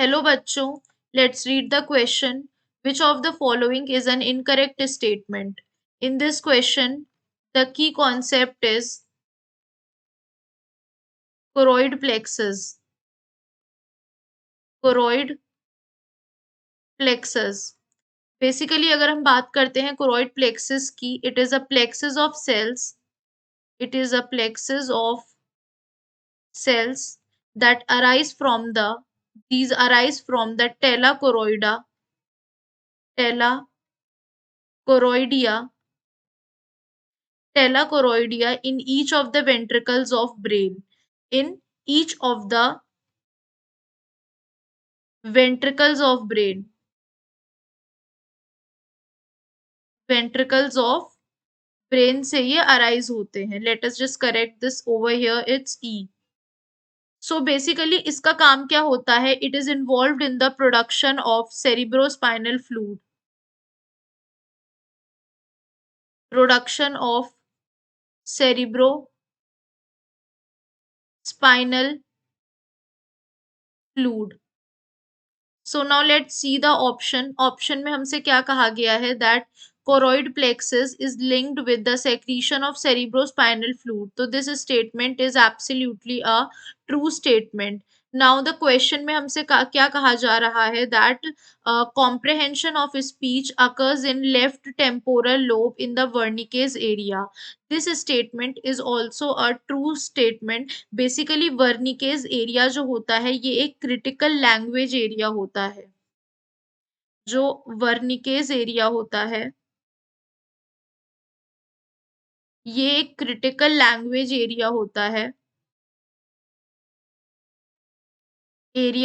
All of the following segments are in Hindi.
Hello बच्चों, let's read the question. Which of the following is an incorrect statement? In this question, the key concept is choroid plexus. Choroid plexus. Basically अगर हम बात करते हैं choroid plexus की, it is a plexus of cells. It is a plexus of cells that arise from the tela choroidea in each of the ventricles of brain. In each of the ventricles of brain. Ventricles of brain से ये arise होते हैं. Let us just correct this over here. It's E. So basically इसका काम क्या होता है? It is involved in the production of cerebrospinal fluid. Production of cerebrospinal fluid. So now let's see the option. Option में हमसे क्या कहा गया है? That choroid plexus is linked with the secretion of cerebrospinal fluid. So this statement is absolutely a true statement. Now the question में हमसे क्या कहा जा रहा है? That comprehension of speech occurs in left temporal lobe in the Wernicke's area. This statement is also a true statement. Basically Wernicke's area जो होता है ये एक critical language area होता है. जो वर्निकेज एरिया होता है ये एक क्रिटिकल लैंग्वेज एरिया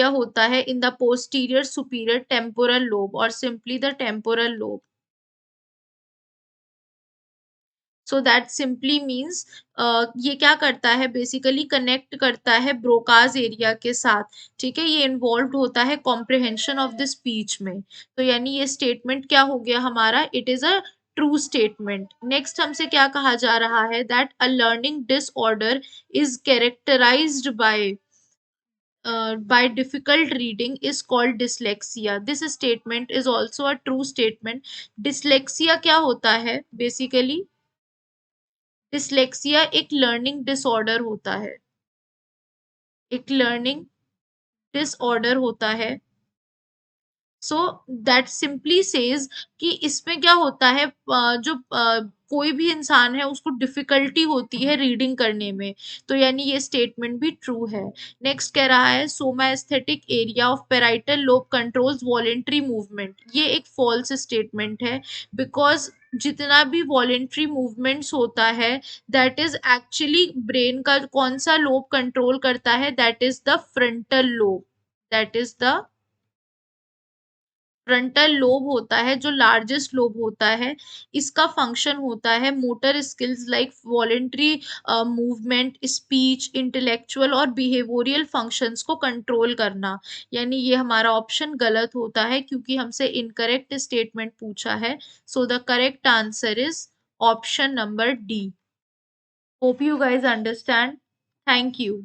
होता है in the posterior superior temporal lobe और simply the temporal lobe. So that simply means ये क्या करता है? बेसिकली कनेक्ट करता है ब्रोकाज एरिया के साथ. ठीक है, ये इन्वॉल्व होता है कॉम्प्रिहेंशन ऑफ द स्पीच में. तो यानी ये स्टेटमेंट क्या हो गया हमारा? It is a true statement. Next हमसे क्या कहा जा रहा है? That a learning disorder is characterised by difficult reading is called dyslexia. This statement is also a true statement. Dyslexia क्या होता है? Basically डिसलेक्सिया एक लर्निंग डिसऑर्डर होता है. एक लर्निंग डिसऑर्डर होता है. सो दैट सिंपली सेज कि इसमें क्या होता है? जो कोई भी इंसान है उसको डिफिकल्टी होती है रीडिंग करने में. तो यानी ये स्टेटमेंट भी ट्रू है. नेक्स्ट कह रहा है Soma aesthetic area of parietal lobe controls voluntary movement. ये एक फॉल्स स्टेटमेंट है बिकॉज जितना भी वॉलेंट्री मूवमेंट्स होता है दैट इज एक्चुअली ब्रेन का कौन सा लोब कंट्रोल करता है? That is the frontal lobe. That is the frontal lobe होता है जो लार्जेस्ट लोब होता है. इसका फंक्शन होता है motor skills like voluntary movement, speech, intellectual और बिहेवियरल फंक्शंस को कंट्रोल करना. यानी ये हमारा ऑप्शन गलत होता है क्योंकि हमसे इनकरेक्ट स्टेटमेंट पूछा है. So the correct answer is option number D. Hope you guys understand. Thank you.